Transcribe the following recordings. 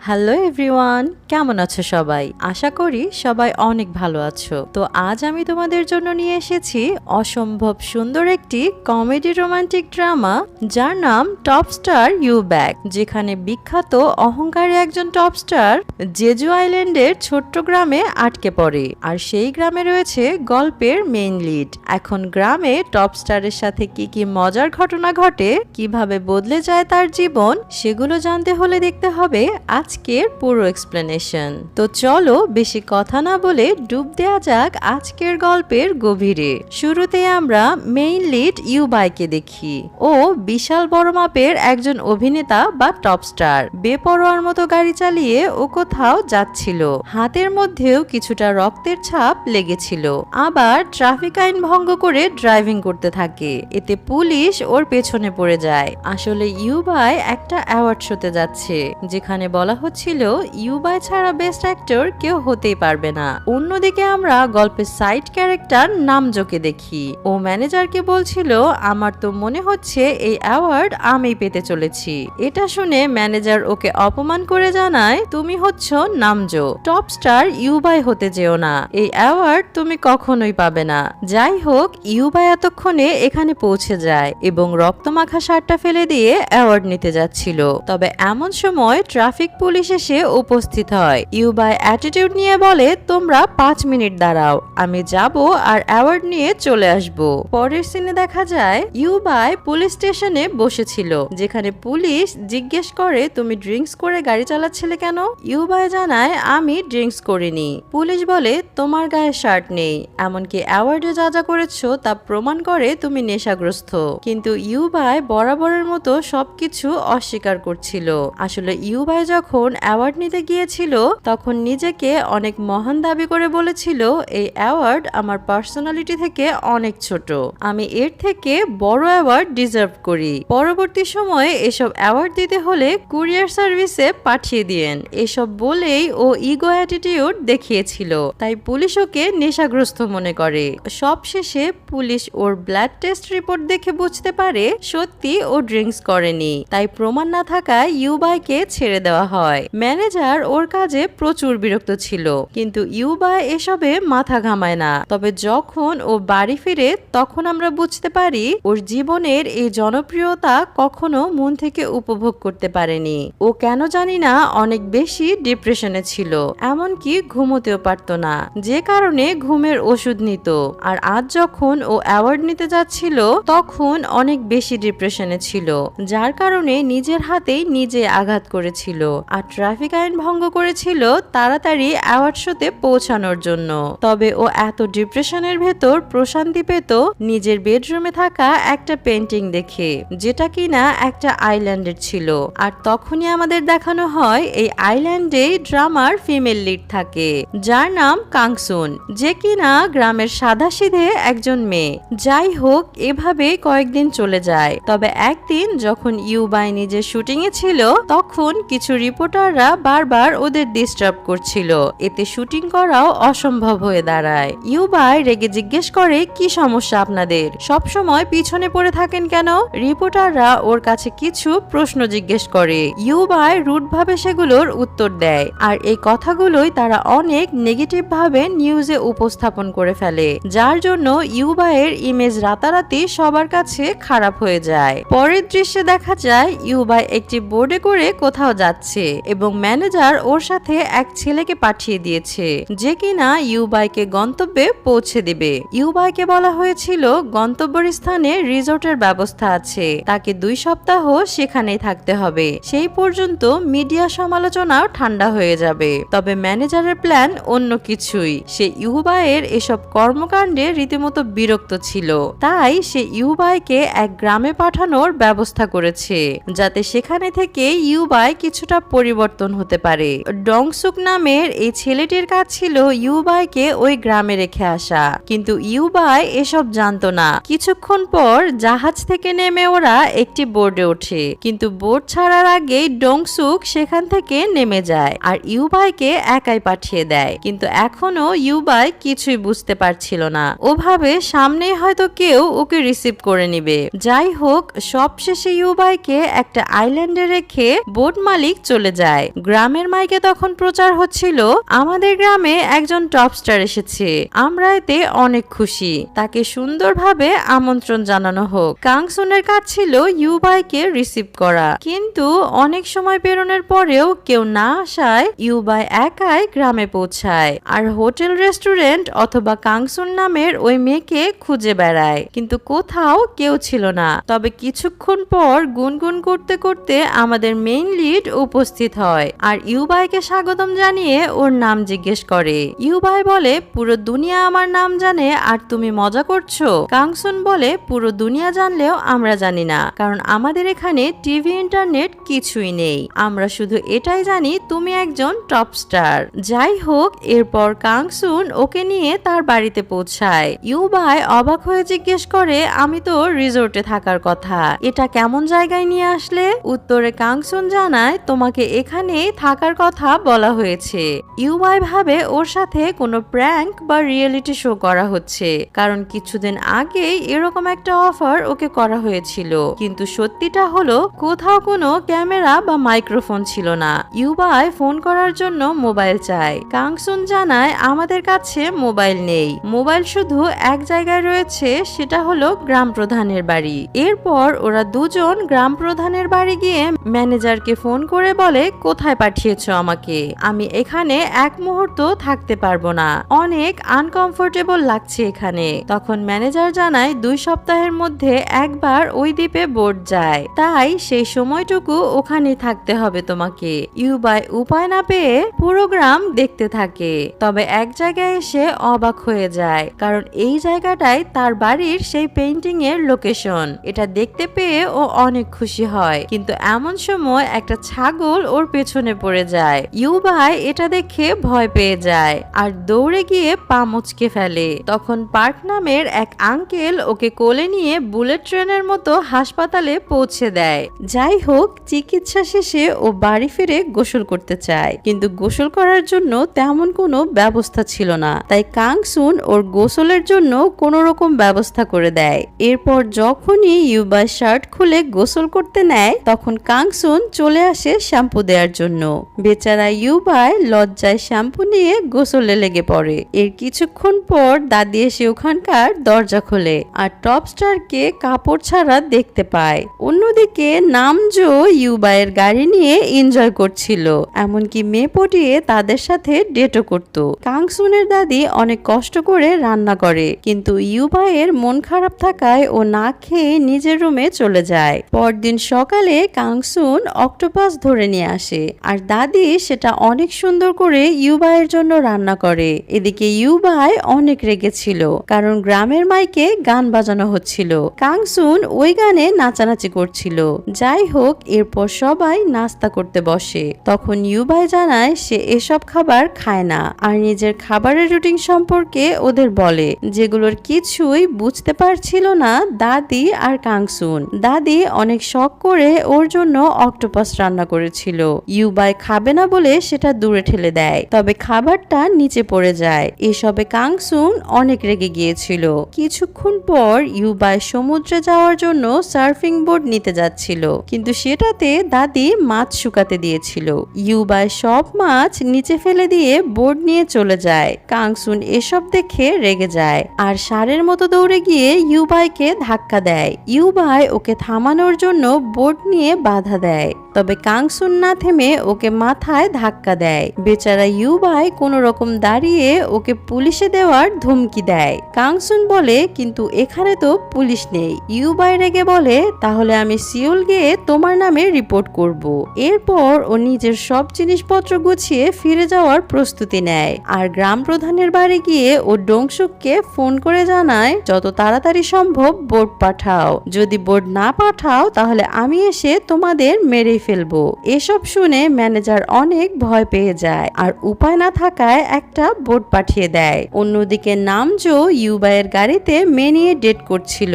Hello everyone, কেমন আছো সবাই? আশা করি সবাই অনেক ভালো আছো। তো আজ আমি তোমাদের জন্য নিয়ে এসেছি অসম্ভব সুন্দর একটি কমেডি রোমান্টিক ড্রামা, যার নাম টপ স্টার ইউ ব্যাক। যেখানে বিখ্যাত অহংকারী একজন টপ স্টার জেজু আইল্যান্ডের ছোট্ট গ্রামে আটকে পড়ে, আর সেই গ্রামে রয়েছে গল্পের মেইন লিড। এখন গ্রামে টপ স্টারের সাথে কি কি মজার ঘটনা ঘটে, কিভাবে বদলে যায় তার জীবন, সেগুলো জানতে হলে দেখতে হবে আজকের পুরো এক্সপ্লেনেশন। তো চলো বেশি কথা না বলে ডুব দেওয়া যাক আজকের গল্পের গভীরে। শুরুতে আমরা মেইন লিড ইউবাইকে দেখি। ও বিশাল বড় মাপের একজন অভিনেতা বা টপ স্টার। বেপরোয়ার মতো গাড়ি চালিয়ে ও কোথাও যাচ্ছিল। হাতের মধ্যেও কিছুটা রক্তের ছাপ লেগেছিল। আবার ট্রাফিক আইন ভঙ্গ করে ড্রাইভিং করতে থাকে। এতে পুলিশ ওর পেছনে পড়ে যায়। আসলে ইউবাই একটা অ্যাওয়ার্ড শোতে যাচ্ছে, যেখানে বলা হচ্ছিল ইউবাই ছাড়া বেস্ট অ্যাক্টর কেউ হতেই পারবে না। অন্যদিকে আমরা গল্পের সাইড ক্যারেক্টার নামজোকে দেখি। ও ম্যানেজারকে বলছিল, আমার তো মনে হচ্ছে এই অ্যাওয়ার্ড আমি পেতে চলেছি। এটা শুনে ম্যানেজার ওকে অপমান করে জানায়, তুমি হচ্ছ নামজো, টপ স্টার ইউবাই হতে যেও না, এই অ্যাওয়ার্ড তুমি কখনোই পাবে না। যাই হোক, ইউবাই এতক্ষণে এখানে পৌঁছে যায় এবং রক্তমাখা শার্টটা ফেলে দিয়ে অ্যাওয়ার্ড নিতে যাচ্ছিল। তবে এমন সময় ট্রাফিক পুলিশ এসে উপস্থিত হয়। ইউবাই অ্যাটিটিউড নিয়ে বলে, তোমরা 5 মিনিট দাঁড়াও, আমি যাব আর অ্যাওয়ার্ড নিয়ে চলে আসব। পরের সিনে দেখা যায় ইউবাই পুলিশ স্টেশনে বসেছিল, যেখানে পুলিশ জিজ্ঞেস করে, তুমি ড্রিঙ্কস করে গাড়ি চালাচ্ছিলে কেন? ইউবাই জানায়, আমি ড্রিঙ্কস করিনি। পুলিশ বলে, তোমার গায়ে শার্ট নেই, এমনকি অ্যাওয়ার্ডে যা যা করেছো তা প্রমাণ করে তুমি নেশাগ্রস্ত। কিন্তু ইউবাই বরাবরের মতো সবকিছু অস্বীকার করছিল। আসলে ইউবাই যখন অ্যাওয়ার্ড নিতে গিয়েছিল তখন নিজেকে অনেক মহান দাবি করে বলেছিল, এই অ্যাওয়ার্ড আমার পার্সোনালিটি থেকে অনেক ছোট, আমি এর থেকে বড় অ্যাওয়ার্ড ডিজার্ভ করি। পরবর্তী সময়ে এসব অ্যাওয়ার্ড দিতে হলে কুরিয়ার সার্ভিসে পাঠিয়ে দিয়েন, এসব বলেই ও ইগো অ্যাটিটিউড দেখিয়েছিল। তাই পুলিশ ওকে নেশাগ্রস্ত মনে করে। সবশেষে পুলিশ ওর ব্লাড টেস্ট রিপোর্ট দেখে বুঝতে পারে সত্যি ও ড্রিঙ্কস করেনি। তাই প্রমাণ না থাকায় ইউবাইকে ছেড়ে দেওয়া হয়। ম্যানেজার ওর কাজে প্রচুর বিরক্ত ছিল, কিন্তু ইউবাই এসবে মাথা ঘামায় না। তবে যখন ও বাড়ি ফিরে তখন আমরা বুঝতে পারি ওর জীবনের এই জনপ্রিয়তা কখনো মন থেকে উপভোগ করতে পারেনি। ও কেন জানি না অনেক বেশি ডিপ্রেশনে ছিল, এমনকি ঘুমোতেও পারত না, যে কারণে ঘুমের ওষুধ নিত। আর আজ যখন ও অ্যাওয়ার্ড নিতে যাচ্ছিল তখন অনেক বেশি ডিপ্রেশনে ছিল, যার কারণে নিজের হাতেই নিজে আঘাত করেছিল আর ট্রাফিক আইন ভঙ্গ করেছিল তাড়াতাড়ি অ্যাওয়ার্ড শোতে পৌঁছানোর জন্য। তবে ও এত ডিপ্রেশনের ভেতর প্রশান্তি পেত নিজের বেডরুমে থাকা একটা পেন্টিং দেখে, যেটা কিনা একটা আইল্যান্ডের ছিল। আর তখনই আমাদের দেখানো হয় এই আইল্যান্ডেই ড্রামার ফিমেল লিড থাকে, যার নাম কাংসুন, যে কিনা গ্রামের সাদাসিধে একজন মেয়ে। যাই হোক, এভাবে কয়েকদিন চলে যায়। তবে একদিন যখন ইউবাই নিজের শুটিং এ ছিল তখন কিছু রিপোর্টাররা বারবার ওদের ডিস্টার্ব করছিল, এতে শুটিং করাও অসম্ভব হয়ে দাঁড়ায়। ইউবাই রেগে জিজ্ঞেস করে, কি সমস্যা আপনাদের, সব সময় পিছনে পড়ে থাকেন কেন? রিপোর্টাররা ওর কাছে কিছু প্রশ্ন জিজ্ঞেস করে, ইউবাই রুড ভাবে সেগুলোর উত্তর দেয়। আর এই কথাগুলোই তারা অনেক নেগেটিভ ভাবে নিউজে উপস্থাপন করে ফেলে, যার জন্য ইউবাইয়ের ইমেজ রাতারাতি সবার কাছে খারাপ হয়ে যায়। পরের দৃশ্যে দেখা যায় ইউবাই একটি বোর্ডে করে কোথাও যাচ্ছে এবং ম্যানেজার ওর সাথে এক ছেলেকে পাঠিয়ে দিয়েছে, যে কিনা ইউবাইকে গন্তব্যে পৌঁছে দিবে। ইউবাইকে বলা হয়েছিল গন্তব্যের স্থানে রিসোর্টের ব্যবস্থা আছে, তাকে 2 সপ্তাহ সেখানেই থাকতে হবে, সেই পর্যন্ত মিডিয়া সমালোচনাও ঠান্ডা হয়ে যাবে। তবে ম্যানেজারের প্ল্যান অন্য কিছুই। সে ইউবাইয়ের এসব কর্মকাণ্ডে রীতিমতো বিরক্ত ছিল, তাই সে ইউবাইকে এক গ্রামে পাঠানোর ব্যবস্থা করেছে, যাতে সেখানে থেকে ইউবাই কিছুটা পরিবর্তন হতে পারে। ডংসুক নামের এই ছেলেটির কাজ ছিল ইউবাইকে ওই গ্রামে রেখে আসা, কিন্তু ইউবাই এসব জানতো না। কিছুক্ষণ পর জাহাজ থেকে নেমে ওরা একটি বোর্ডে ওঠে, কিন্তু বোর্ড ছাড়ার আগেই ডংসুক সেখান থেকে নেমে যায় আর ইউবাইকে একাই পাঠিয়ে দেয়। কিন্তু এখনো ইউবাই কিছুই বুঝতে পারছিল না, ওভাবে সামনে হয়তো কেউ ওকে রিসিভ করে নিবে। যাই হোক, সবশেষে ইউবাইকে একটা আইল্যান্ডে রেখে বোট মালিক চলে চলে যায়। গ্রামের মাইকে তখন প্রচার হচ্ছিল, আমাদের গ্রামে একজন টপ স্টার এসেছে, আমরা এতে অনেক খুশি, তাকে সুন্দরভাবে আমন্ত্রণ জানানো হোক। কাংসুনের কাজ ছিল ইউবাইকে রিসিভ করা, কিন্তু অনেক সময় পেরোনোর পরেও কেউ না আসায় ইউবাই একাই গ্রামে পৌঁছায় আর হোটেল রেস্টুরেন্ট অথবা কাংসুন নামের ওই মেয়েকে খুঁজে বেড়ায়, কিন্তু কোথাও কেউ ছিল না। তবে কিছুক্ষণ পর গুনগুন করতে করতে আমাদের মেইন লিড উপস্থিত হয় আর ইউবাইকে স্বাগতম জানিয়ে ওর নাম জিজ্ঞেস করে। ইউবাই বলে, পুরো দুনিয়া আমার নাম জানে আর তুমি মজা করছো? কাংসুন বলে, পুরো দুনিয়া জানলেও আমরা জানি না, কারণ আমাদের এখানে টিভি ইন্টারনেট কিছুই নেই, আমরা শুধু এটাই জানি তুমি একজন টপ স্টার। যাই হোক, এরপর কাংসুন ওকে নিয়ে তার বাড়িতে পৌঁছায়। ইউবাই অবাক হয়ে জিজ্ঞেস করে, আমি তো রিসোর্টে থাকার কথা, এটা কেমন জায়গায় নিয়ে আসলে? উত্তরে কাংসুন জানায়, তোমাকে এখানেই থাকার কথা বলা হয়েছে। ইউবাই ভাবে ওর সাথে কোনো প্র্যাঙ্ক বা রিয়েলিটি শো করা হচ্ছে, কারণ কিছুদিন আগেই এরকম একটা অফার ওকে করা হয়েছিল, কিন্তু সত্যিটা হলো কোথাও কোনো ক্যামেরা বা মাইক্রোফোন ছিল না। ইউবাই ফোন করার জন্য মোবাইল চায়। কাংসুন জানায়, আমাদের কাছে মোবাইল নেই, মোবাইল শুধু এক জায়গায় রয়েছে, সেটা হলো গ্রাম প্রধানের বাড়ি। এরপর ওরা দুজন গ্রাম প্রধানের বাড়ি গিয়ে ম্যানেজারকে ফোন করে বলে, কোথায় পাঠিয়েছো আমাকে? আমি এখানে এক মুহূর্ত থাকতে পারবো না, অনেক আনকমফোর্টেবল লাগছে এখানে। তখন ম্যানেজার জানায়, 2 সপ্তাহের মধ্যে একবার ওই দ্বীপে বোট যায়, তাই সেই সময়টুকু ওখানে থাকতে হবে তোমাকে। ইউবাই উপায় না পেয়ে পুরো গ্রাম দেখতে থাকে, তবে এক জায়গায় এসে অবাক হয়ে যায়, কারণ এই জায়গাটাই তার বাড়ির সেই পেইন্টিং এর লোকেশন। এটা দেখতে পেয়ে ও অনেক খুশি হয়, কিন্তু এমন সময় একটা ছাগল ওর পেছনে পড়ে যায়। ইউবাই এটা দেখে ভয় পেয়ে যায় আর দৌড়ে গিয়ে পা মুচকে ফেলে। তখন পার্ক নামের এক আঙ্কেল ওকে কোলে নিয়ে বুলেট ট্রেনের মতো হাসপাতালে পৌঁছে দেয়। যাই হোক, চিকিৎসা শেষে ও বাড়ি ফিরে গোসল করতে চায়, কিন্তু গোসল করার জন্য তেমন কোনো ব্যবস্থা ছিল না, তাই কাংসুন ওর গোসলের জন্য কোনো রকম ব্যবস্থা করে দেয়। এরপর যখনই ইউবাই শার্ট খুলে গোসল করতে নেয়, তখন কাংসুন চলে আসে শ্যাম্পু দেওয়ার জন্য। বেচারা ইউবাই লজ্জায় শ্যাম্পু নিয়ে গোসলে লেগে পড়ে। এর কিছুক্ষণ পর দাদি এসে ওখানকার দরজা খোলে আর টপ স্টারকে কাপড় ছাড়া দেখতে পায়। অন্যদিকে নামজো ইউবাইয়ের গাড়ি নিয়ে এনজয় করছিল, এমনকি মেয়ে পটিয়ে তাদের সাথে ডেটও করত। কাংসুনের দাদি অনেক কষ্ট করে রান্না করে, কিন্তু ইউবাইয়ের মন খারাপ থাকায় ও না খেয়ে নিজের রুমে চলে যায়। পরদিন সকালে কাংসুন অক্টোপাস ধরে নিয়ে আসে আর দাদি সেটা অনেক সুন্দর করে ইউবাইয়ের জন্য রান্না করে। এদিকে ইউবাই অনেক রেগেছিল, কারণ গ্রামের মাইকে গান বাজানো হচ্ছিল, কাংসুন ওই গানে নাচানাচি করছিল। যাই হোক, এরপর সবাই নাস্তা করতে বসে। তখন ইউবাই জানায় সে এসব খাবার খায় না আর নিজের খাবারের রুটিন সম্পর্কে ওদের বলে, যেগুলোর কিছুই বুঝতে পারছিল না দাদি আর কাংসুন। দাদি অনেক শখ করে ওর জন্য অক্টোপাস রান্না করেছিল, ইউবাই খাবে না বলে সেটা দূরে ঠেলে দেয়, তবে খাবারটা নিচে পড়ে যায়। এসবে কাংসুন অনেক রেগে গিয়েছিল। কিছুক্ষণ পর ইউবাই সমুদ্রে যাওয়ার জন্য সার্ফিং বোর্ড নিতে যাচ্ছিল, কিন্তু সেটাতে দাদি মাছ শুকাতে দিয়েছিল। ইউবাই সব মাছ নিচে ফেলে দিয়ে বোর্ড নিয়ে চলে যায়। কাংসুন এসব দেখে রেগে যায় আর ষাঁড়ের মতো দৌড়ে গিয়ে ইউবাইকে ধাক্কা দেয়। ইউবাই ওকে থামানোর জন্য বোর্ড নিয়ে বাধা দেয়, তবে কাংসুন না থেমে ওকে মাথায় ধাক্কা দেয়। বেচারা ইউবাই কোনো রকম দাঁড়িয়ে ওকে পুলিশে দেওয়ার ধমকি দেয়। কাংসুন বলে, কিন্তু এখানে তো পুলিশ নেই। ইউবাই রেগে বলে, তাহলে আমি সিওল গিয়ে তোমার নামে রিপোর্ট করব। এরপর ও নিজের সব জিনিসপত্র গুছিয়ে ফিরে যাওয়ার প্রস্তুতি নেয় আর গ্রাম প্রধানের বাড়ি গিয়ে ও ডংশুককে ফোন করে জানায়, যত তাড়াতাড়ি সম্ভব বোর্ড পাঠাও, যদি বোর্ড না পাঠাও তাহলে আমি এসে তোমাদের মেরে ফেলবো। এসব শুনে ম্যানেজার অনেক ভয় পেয়ে যায় আর উপায় না থাকায় একটা বোর্ড পাঠিয়ে দেয়। অন্যদিকে নামজো ইউবাইয়ের গাড়িতে মেয়ে নিয়ে ডেট করছিল,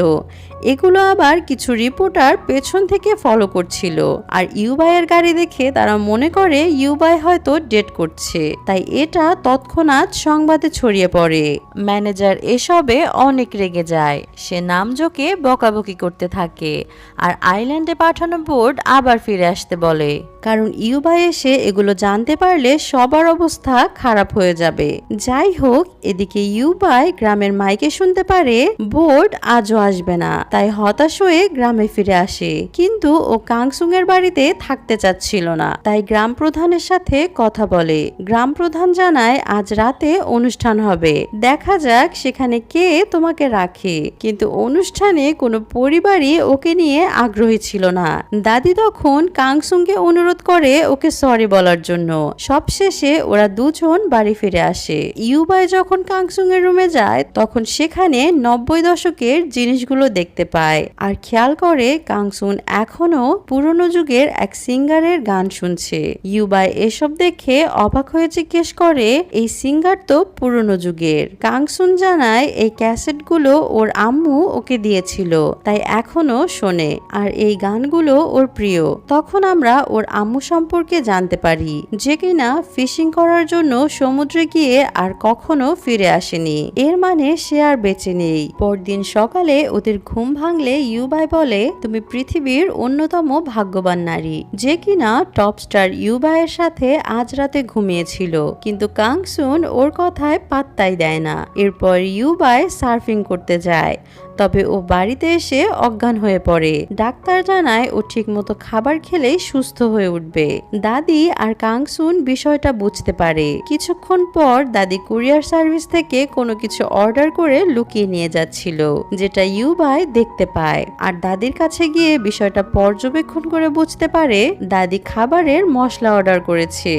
এগুলো আবার কিছু রিপোর্টার পেছন থেকে ফলো করছিল আর ইউবাইয়ের গাড়ি দেখে তারা মনে করে ইউবাই হয়তো ডেট করছে, তাই এটা তৎক্ষণাৎ সংবাদে ছড়িয়ে পড়ে। ম্যানেজার এসবে অনেক রেগে যায়, সে নামজোকে বকাবকি করতে থাকে আর আইল্যান্ডে পাঠানো বোর্ড আবার ফিরে আসতে বলে। কারণ ইউবাই এসে এগুলো জানতে পারলে সবার অবস্থা খারাপ হয়ে যাবে। যাই হোক, এদিকে ইউবাই গ্রামের মাইকে শুনতে পারে বোর্ড আজও আসবে না, তাই হতাশ হয়ে গ্রামে ফিরে আসে। কিন্তু ও কাংসুং এর বাড়িতে থাকতে চাচ্ছিল না, তাই গ্রাম প্রধানের সাথে কথা বলে। গ্রাম প্রধান জানায় আজ রাতে অনুষ্ঠান হবে, দেখা যাক সেখানে কে তোমাকে রাখে। কিন্তু অনুষ্ঠানে কোনো পরিবারই ওকে নিয়ে আগ্রহী ছিল না। দাদি তখন কাংসুংকে অনুরোধ করে ওকে সরি বলার জন্য। সবশেষে ওরা দুজন বাড়ি ফিরে আসে। ইউবাই যখন কাংসুং এর রুমে যায় তখন সেখানে 90 দশকের জিনিসগুলো দেখতে পায় আর খেয়াল করে কাংসুন এখনো পুরনো যুগের এক সিঙ্গারের গান শুনছে। ইউবাই এসব দেখে অবাক হয়ে জিজ্ঞেস করে এই সিঙ্গার তো পুরনো যুগের। কাংসুন জানায় এই ক্যাসেটগুলো ওর আম্মু ওকে দিয়েছিল, তাই এখনো শোনে আর এই গানগুলো ওর প্রিয়। তখন আমরা ওর আম্মু সম্পর্কে জানতে পারি, যে কিনা ফিশিং করার জন্য সমুদ্রে গিয়ে আর কখনো ফিরে আসেনি। এর মানে সে আর বেঁচে নেই। পরদিন সকালে ওদের ঘুম ভাঙলে ইউবাই বলে, তুমি পৃথিবীর অন্যতম ভাগ্যবান নারী, যে কিনা টপ স্টার ইউবাইয়ের সাথে আজ রাতে ঘুমিয়েছিল। কিন্তু কাংসুন ওর কথায় পাত্তাই দেয় না। এরপর ইউবাই সার্ফিং করতে যায়, তবে ও বাড়িতে এসে অজ্ঞান হয়ে পড়ে। ডাক্তার জানায় ও ঠিকমতো খাবার খেলেই সুস্থ হয়ে উঠবে। দাদি আর কাংসুন বিষয়টা বুঝতে পারে। কিছুক্ষণ পর দাদি কুরিয়ার সার্ভিস থেকে কোনো কিছু অর্ডার করে লুকিয়ে নিয়ে যাচ্ছিল, যেটা ইউবাই দেখতে পায় আর দাদির কাছে গিয়ে বিষয়টা পর্যবেক্ষণ করে বুঝতে পারে দাদি খাবারের মশলা অর্ডার করেছে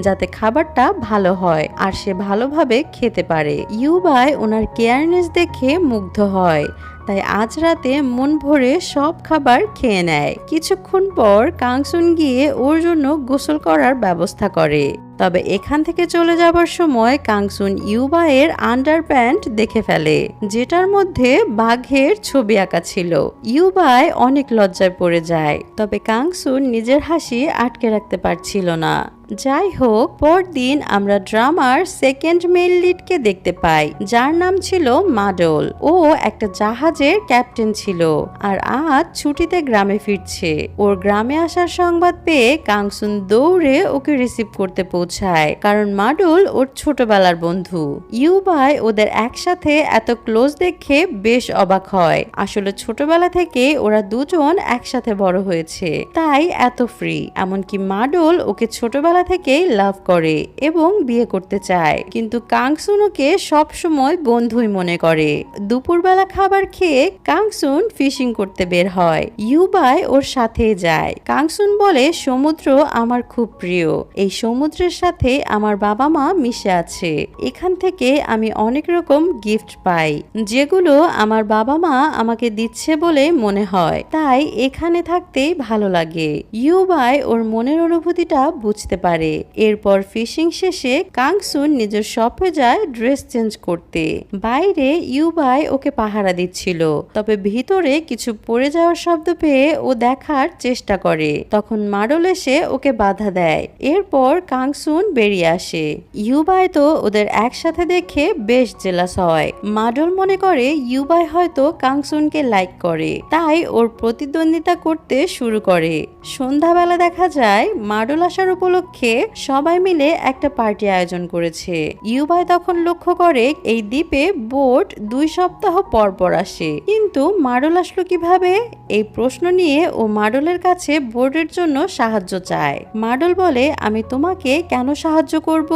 যাতে খাবারটা ভালো হয় আর সে ভালোভাবে খেতে পারে। ইউবাই ওনার কেয়ারনেস দেখে মুগ্ধ হয়, তাই আজ রাতে মন ভরে সব খাবার খেয়ে নেয়। কিছুক্ষণ পর কাংসুন গিয়ে ওর জন্য গোসল করার ব্যবস্থা করে। তবে এখান থেকে চলে যাবার সময় কাংসুন ইউবাইয়ের আন্ডার প্যান্ট দেখে ফেলে, যেটার মধ্যে বাঘের ছবি আঁকা ছিল। ইউবাই অনেক লজ্জায় পড়ে যায়, তবে কাংসুন নিজের হাসি আটকে রাখতে পারছিল না। যাই হোক, পরদিন আমরা ড্রামার সেকেন্ড মেল লিডকে দেখতে পাই, যার নাম ছিল মাডল। ও একটা জাহাজের ক্যাপ্টেন ছিল আর আজ ছুটিতে গ্রামে ফিরছে। ওর গ্রামে আসার সংবাদ পেয়ে কাংসুন দৌড়ে ওকে রিসিভ করতে পৌঁছায়, কারণ মাডল ওর ছোটবেলার বন্ধু। ইউবাই ওদের একসাথে এত ক্লোজ দেখে বেশ অবাক হয়। আসলে ছোটবেলা থেকে ওরা দুজন একসাথে বড় হয়েছে, তাই এত ফ্রি। এমনকি মাডল ওকে ছোটবেলা থেকেই লাভ করে এবং বিয়ে করতে চায়, কিন্তু কাংসুন ওকে সবসময় বন্ধুই মনে করে। দুপুরবেলা খাবার খেয়ে কাংসুন ফিশিং করতে বের হয়। ইউবাই ওর সাথে যায়। কাংসুন বলে, সমুদ্র আমার খুব প্রিয়। এই সমুদ্রের সাথে আমার বাবা মা মিশে আছে। এখান থেকে আমি অনেক রকম গিফট পাই, যেগুলো আমার বাবা মা আমাকে দিচ্ছে বলে মনে হয়, তাই এখানে থাকতেই ভালো লাগে। ইউবাই ওর মনের অনুভূতিটা বুঝতে পারে। এরপর ফিশিং শেষে কাংসুন নিজের শপে যায় ড্রেস চেঞ্জ করতে। বাইরে ইউবাই ওকে পাহারা দিচ্ছিল, তবে ভিতরে কিছু পড়ে যাওয়ার শব্দ পেয়ে ও দেখার চেষ্টা করে। তখন মাডল এসে ওকে বাধা দেয়। এরপর কাংসুন বেরিয়ে আসে। ইউবাই তো ওদের একসাথে দেখে বেশ জেলাস হয়। মাডল মনে করে ইউবাই হয়তো কাংসুনকে লাইক করে, তাই ওর প্রতিদ্বন্দ্বিতা করতে শুরু করে। সন্ধ্যাবেলা দেখা যায় মাডল আসার উপলক্ষে সবাই মিলে একটা পার্টি আয়োজন করেছে। ইউবাই তখন লক্ষ্য করে এই দ্বীপে বোট 2 সপ্তাহ পর পর আসে, কিন্তু মাডল আসলো কিভাবে? এই প্রশ্ন নিয়ে ও মাডলের কাছে বোর্ডের জন্য সাহায্য চায়। মাডল বলে, আমি তোমাকে কেন সাহায্য করব?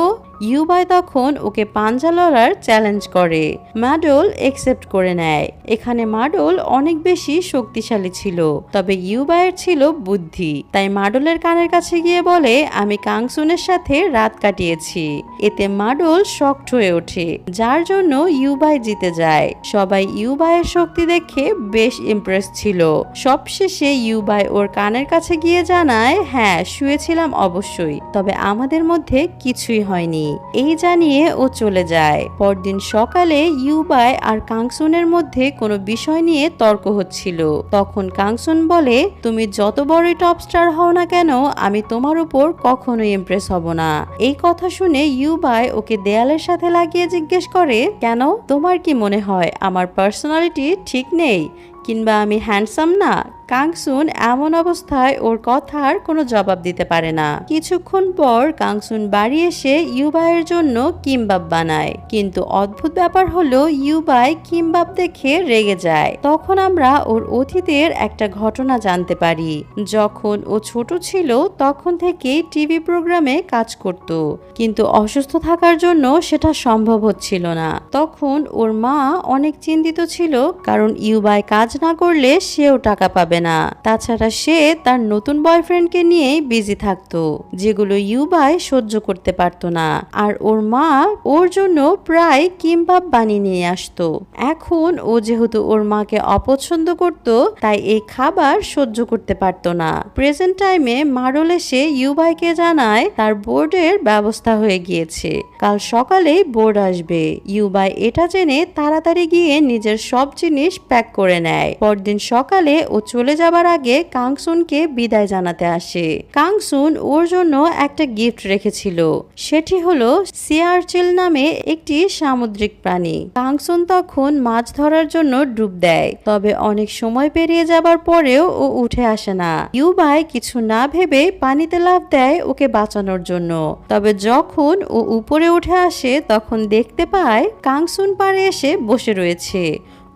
ইউবাই তখন ওকে পাঞ্জা লড়ার চ্যালেঞ্জ করে। মাডল একসেপ্ট করে নেয়। এখানে মাডল অনেক বেশি শক্তিশালী ছিল, তবে ইউবাইয়ের ছিল বুদ্ধি। তাই মাডলের কানের কাছে গিয়ে বলে, আমি কাংসুনের সাথে রাত কাটিয়েছি। এতে মাডল শকড হয়ে ওঠে, যার জন্য ইউবাই জিতে যায়। সবাই ইউবাইয়ের শক্তি দেখে বেশ ইমপ্রেস ছিল। সবশেষে ইউবাই ওর কানের কাছে গিয়ে জানায়, হ্যাঁ শুয়েছিলাম অবশ্যই, তবে আমাদের মধ্যে কিছুই হয়নি। এই জানিয়ে ও চলে যায়। পরদিন সকালে ইউবাই আর কাংসুনের মধ্যে কোনো বিষয় নিয়ে তর্ক হচ্ছিল। তখন কাংসুন বলে, তুমি যত বড়ই টপ স্টার হও না কেন, আমি তোমার উপর কখনোই ইমপ্রেস হব না। এই কথা শুনে ইউবাই ওকে দেয়ালের সাথে লাগিয়ে জিজ্ঞেস করে, কেন? তোমার কি মনে হয় আমার পার্সোনালিটি ঠিক নেই কিংবা আমি হ্যান্ডসাম না? কাংসুন এমন অবস্থায় ওর কথার কোনো জবাব দিতে পারে না। কিছুক্ষণ পর কাংসুন বাড়ি এসে ইউবাইয়ের জন্য কিমবাব বানায়, কিন্তু অদ্ভুত ব্যাপার হলো ইউবাই কিমবাব দেখে রেগে যায়। তখন আমরা ওর অতীতের একটা ঘটনা জানতে পারি। যখন ও ছোট ছিল তখন থেকেই টিভি প্রোগ্রামে কাজ করত, কিন্তু অসুস্থ থাকার জন্য সেটা সম্ভব হচ্ছিল না। তখন ওর মা অনেক চিন্তিত ছিল, কারণ ইউবাই কাজ না করলে সেও টাকা পাবে না। তাছাড়া সে তার নতুন বয়ফ্রেন্ডকে নিয়েই বিজি থাকতো, যেগুলো ইউবাই সহ্য করতে পারতো না। আর ওর মা ওর জন্য প্রায় কিমবাব বানিয়ে নিয়ে আসতো। এখন ও যেহেতু ওর মাকে অপছন্দ করত, তাই এই খাবার সহ্য করতে পারতো না। প্রেজেন্ট টাইমে মারল এসে ইউবাইকে জানায় তার বোর্ডের ব্যবস্থা হয়ে গিয়েছে, কাল সকালেই বোর্ড আসবে। ইউবাই এটা জেনে তাড়াতাড়ি গিয়ে নিজের সব জিনিস প্যাক করে নেয়। পরদিন সকালে ও চলে যাবার আগে কাংসুনকে বিদায় জানাতে আসে। কাংসুন ওর জন্য একটা গিফট রেখেছিল, সেটি হলো সিয়ারচিল নামে একটি সামুদ্রিক প্রাণী। কাংসুন তখন মাছ ধরার জন্য ডুব দেয়, তবে অনেক সময় পেরিয়ে যাবার পরেও ও উঠে আসে না। ইউবাই কিছু না ভেবে পানিতে লাফ দেয় ওকে বাঁচানোর জন্য। তবে যখন ও উপরে উঠে আসে তখন দেখতে পায় কাংসুন পাড়ে এসে বসে রয়েছে।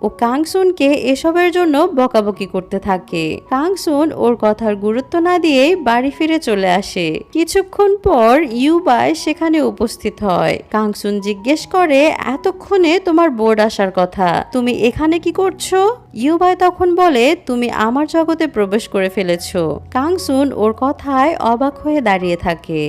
ও কাংসুনকে এসবের জন্য বকাবকি করতে থাকে। কাংসুন ওর কথার গুরুত্ব না দিয়েই বাড়ি ফিরে চলে আসে। কিছুক্ষণ পর ইউবাই সেখানে উপস্থিত হয়। কাংসুন জিজ্ঞেস করে, এতক্ষণে তোমার বোর্ড আসার কথা, তুমি এখানে কি করছো? ইউবাই তখন বলে, তুমি আমার জগতে প্রবেশ করে ফেলেছো। কাংসুন ওর কথায় অবাক হয়ে দাঁড়িয়ে থাকে।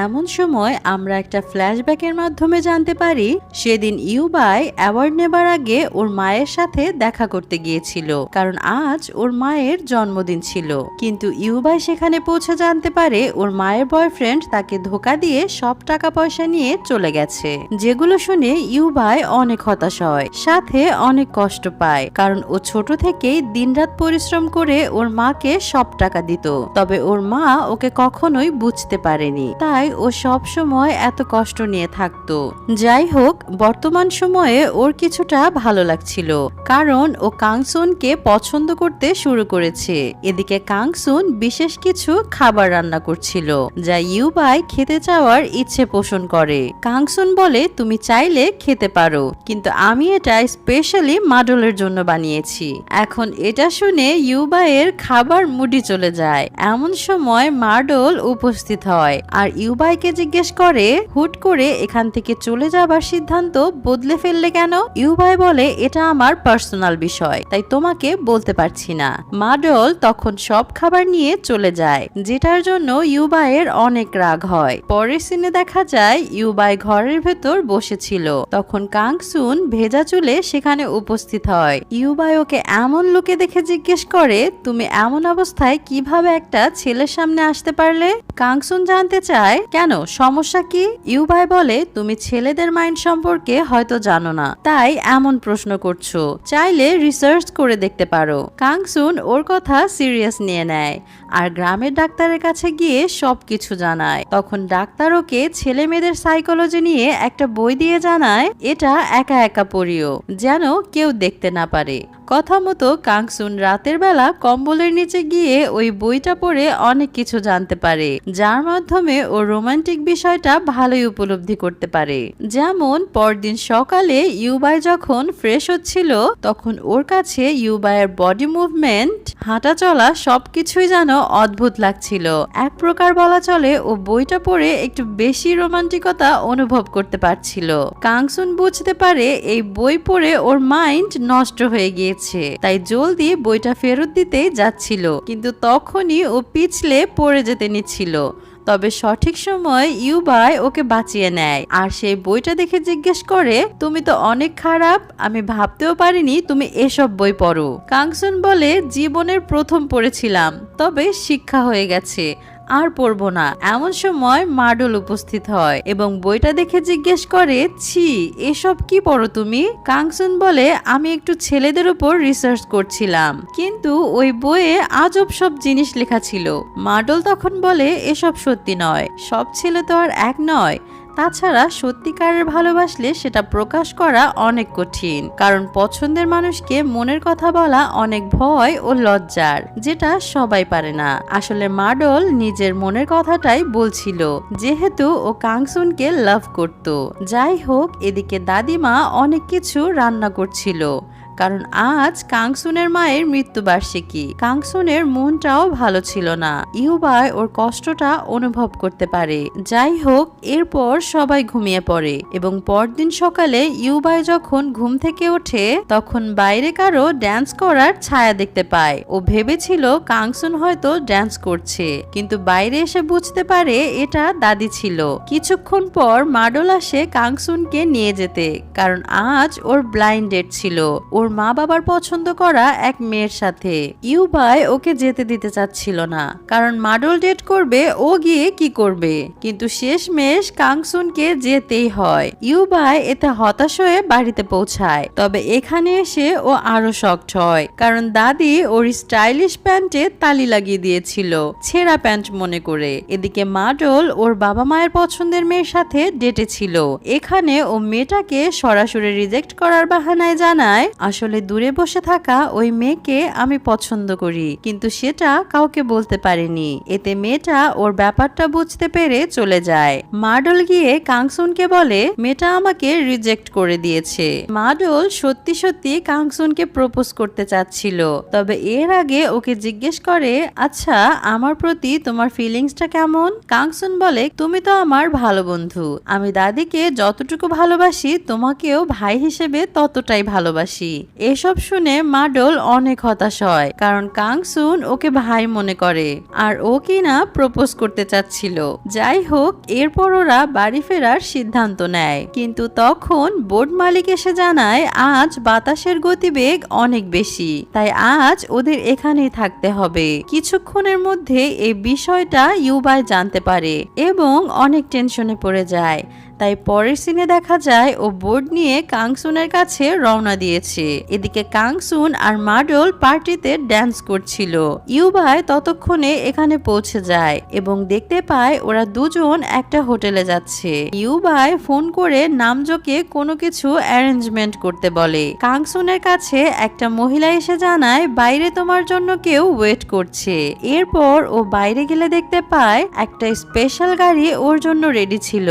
এমন সময় আমরা একটা ফ্ল্যাশব্যাকের মাধ্যমে জানতে পারি সেদিন ইউবাই অ্যাওয়ার্ড নেবার আগে ওর মায়ের সাথে দেখা করতে গিয়েছিল, কারণ আজ ওর মায়ের জন্মদিন ছিল। কিন্তু ইউবাই সেখানে পৌঁছে জানতে পারে ওর মায়ের বয়ফ্রেন্ড তাকে ধোঁকা দিয়ে সব টাকা পয়সা নিয়ে চলে গেছে, যেগুলো শুনে ইউবাই অনেক হতাশ হয়, সাথে অনেক কষ্ট পায়, কারণ ও ছোট থেকেই দিনরাত পরিশ্রম করে ওর মাকে সব টাকা দিত। তবে ওর মা ওকে কখনোই বুঝতে পারেনি, তাই ও সব সময় এত কষ্ট নিয়ে থাকতো। যাই হোক, বর্তমান সময়ে ওর কিছুটা ভালো লাগছিল, কারণ ও কাংসুনকে পছন্দ করতে শুরু করেছে। এদিকে কাংসুন বিশেষ কিছু খাবার রান্না করছিল, যা ইউবাই খেতে চাওয়ার ইচ্ছে পোষণ করে। কাংসুন বলে, তুমি চাইলে খেতে পারো, কিন্তু আমি এটা স্পেশালি মাডলের জন্য বানিয়েছি। এখন এটা শুনে ইউবাইয়ের খাবার মুডি চলে যায়। এমন সময় মাডল উপস্থিত হয় আর ইউবাইকে জিজ্ঞেস করে, হুট করে এখান থেকে চলে যাবার সিদ্ধান্ত বদলে ফেললে কেন? ইউবাই বলে, এটা আমার পার্সোনাল বিষয়, তাই তোমাকে বলতে পারছি না। মাডল তখন সব খাবার নিয়ে চলে যায়, যেটার জন্য ইউবাইয়ের অনেক রাগ হয়। পরের সিনে দেখা যায় ইউবাই ঘরের ভেতর বসেছিল, তখন কাংসুন ভেজা চুলে সেখানে উপস্থিত হয়। ইউবাই ওকে এমন লোকে দেখে জিজ্ঞেস করে, তুমি এমন অবস্থায় কিভাবে একটা ছেলের সামনে আসতে পারলে? কাংসুন জানতে চায়, কেন, সমস্যা কি? ইউবাই বলে, তুমি ছেলেদের মাইন্ড সম্পর্কে হয়তো জানো না, তাই এমন প্রশ্ন করছো, চাইলে রিসার্চ করে দেখতে পারো। কাংসুন ওর কথা সিরিয়াস নিয়ে নেয় আর গ্রামের ডাক্তারের কাছে গিয়ে সবকিছু জানায়। তখন ডাক্তার ওকে ছেলে মেয়েদের সাইকোলজি নিয়ে একটা বই দিয়ে জানায়, এটা একা একা পড়িও, যেন কেউ দেখতে না পারে। কথা মতো কাংসুন রাতের বেলা কম্বলের নিচে গিয়ে ওই বইটা পড়ে অনেক কিছু জানতে পারে, যার মাধ্যমে ও রোমান্টিক বিষয়টা ভালোই উপলব্ধি করতে পারে। যেমন পরদিন সকালে ইউবাই যখন ফ্রেশ হচ্ছিল, তখন ওর কাছে ইউবাইয়ের বডি মুভমেন্ট, হাঁটা চলা সবকিছুই যেন অদ্ভুত লাগছিল। এক প্রকার বলা চলে ও বইটা পড়ে একটু বেশি রোমান্টিকতা অনুভব করতে পারছিল। কাংসুন বুঝতে পারে এই বই পড়ে ওর মাইন্ড নষ্ট হয়ে গিয়েছে, তাই জলদি বইটা ফেরত দিতেই যাচ্ছিল, কিন্তু তখনই ও পিছলে পড়ে যেতে নিচ্ছিল। তবে সঠিক সময় ইউবাই ওকে বাঁচিয়ে নেয় আর সেই বইটা দেখে জিজ্ঞেস করে, তুমি তো অনেক খারাপ, আমি ভাবতেও পারিনি তুমি এসব বই পড়ো। কাংসুন বলে, জীবনের প্রথম পড়েছিলাম, তবে শিক্ষা হয়ে গেছে, আর পড়বো না। এমন সময় মাডল উপস্থিত হয় এবং বইটা দেখে জিজ্ঞেস করে, ছি, এসব কি পড়ো তুমি? কাংসুন বলে, আমি একটু ছেলেদের উপর রিসার্চ করছিলাম, কিন্তু ওই বইয়ে আজব সব জিনিস লেখা ছিল। মাডল তখন বলে, এসব সত্যি নয়, সব ছেলে তো আর এক নয়, তাছাড়া সত্যিকারের ভালোবাসলে সেটা প্রকাশ করা অনেক কঠিন, কারণ পছন্দের মানুষকে মনের কথা বলা অনেক ভয় ও লজ্জার, যেটা সবাই পারে না। আসলে মাডল নিজের মনের কথাটাই বলছিল, যেহেতু ও কাংসুনকে লাভ করত। যাই হোক, এদিকে দাদিমা অনেক কিছু রান্না করছিল, কারণ আজ কাংসুনের মায়ের মৃত্যুবার্ষিকী। কাংসুনের মনটাও ভালো ছিল না। ইউবাই ওর কষ্টটা অনুভব করতে পারে। যাই হোক, এরপর সবাই ঘুমিয়ে পড়ে এবং পরদিন সকালে ইউবাই যখন ঘুম থেকে ওঠে তখন বাইরে কারো ড্যান্স করার ছায়া দেখতে পায়। ও ভেবেছিল কাংসুন হয়তো ড্যান্স করছে, কিন্তু বাইরে এসে বুঝতে পারে এটা দাদি ছিল। কিছুক্ষণ পর মাডল আসে কাংসুনকে নিয়ে যেতে, কারণ আজ ওর ব্লাইন্ড ডেট ছিল ওর মা বাবার পছন্দ করা এক মেয়ের সাথে। ইউবাই ওকে যেতে দিতে চাচ্ছিল না, কারণ মাডল ডেট করবে, ও গিয়ে কি করবে। কিন্তু শেষমেশ কাংসুনকে যেতেই হয়। ইউবাই এতে হতাশ হয়ে বাড়িতে পৌঁছায়। তবে এখানে এসে ও আরো শকড হয়, কারণ দাদি ওর স্টাইলিশ প্যান্টে তালি লাগিয়ে দিয়েছিল, ছেঁড়া প্যান্ট মনে করে। এদিকে মাডল ওর বাবা মায়ের পছন্দের মেয়ের সাথে ডেটে ছিল। এখানে ও মেয়েটাকে সরাসরি রিজেক্ট করার বাহানায় জানায়, আসলে দূরে বসে থাকা ওই মেয়েকে আমি পছন্দ করি, কিন্তু সেটা কাউকে বলতে পারিনি। এতে মেয়েটা ওর ব্যাপারটা বুঝতে পেরে চলে যায়। মাডল গিয়ে কাংসুনকে বলে, মেয়েটা আমাকে রিজেক্ট করে দিয়েছে। মাডল সত্যি সত্যি কাংসুনকে প্রপোজ করতে চাচ্ছিল, তবে এর আগে ওকে জিজ্ঞেস করে, আচ্ছা আমার প্রতি তোমার ফিলিংসটা কেমন? কাংসুন বলে, তুমি তো আমার ভালো বন্ধু, আমি দাদিকে যতটুকু ভালোবাসি তোমাকেও ভাই হিসেবে ততটাই ভালোবাসি। এসব শুনে মাডল অনেক হতাশ হয়, কারণ কাংসুন ওকে ভাই মনে করে আর ও কিনা প্রপোজ করতে চাচ্ছিল। যাই হোক, এরপর ওরা বাড়ি ফেরার সিদ্ধান্ত নেয়, কিন্তু তখন বোট মালিক এসে জানায় আজ বাতাসের গতিবেগ অনেক বেশি, তাই আজ ওদের এখানেই থাকতে হবে। কিছুক্ষণের মধ্যে এই বিষয়টা ইউবাই জানতে পারে এবং অনেক টেনশনে পড়ে যায়। তাই পরের সিনে দেখা যায় ও বোর্ড নিয়ে কাংসুনের কাছে রওনা দিয়েছে। এদিকে কাংসুন আর মাডল পার্টিতে ড্যান্স করছিল। ইউবাই ততক্ষণে এখানে পৌঁছে যায় এবং দেখতে পায় ওরা দুজন একটা হোটেলে যাচ্ছে। ইউবাই ফোন করে নামজোকে কোনো কিছু অ্যারেঞ্জমেন্ট করতে বলে। কাংসুনের কাছে একটা মহিলা এসে জানায় বাইরে তোমার জন্য কেউ ওয়েট করছে। এরপর ও বাইরে গেলে দেখতে পায় একটা স্পেশাল গাড়ি ওর জন্য রেডি ছিল।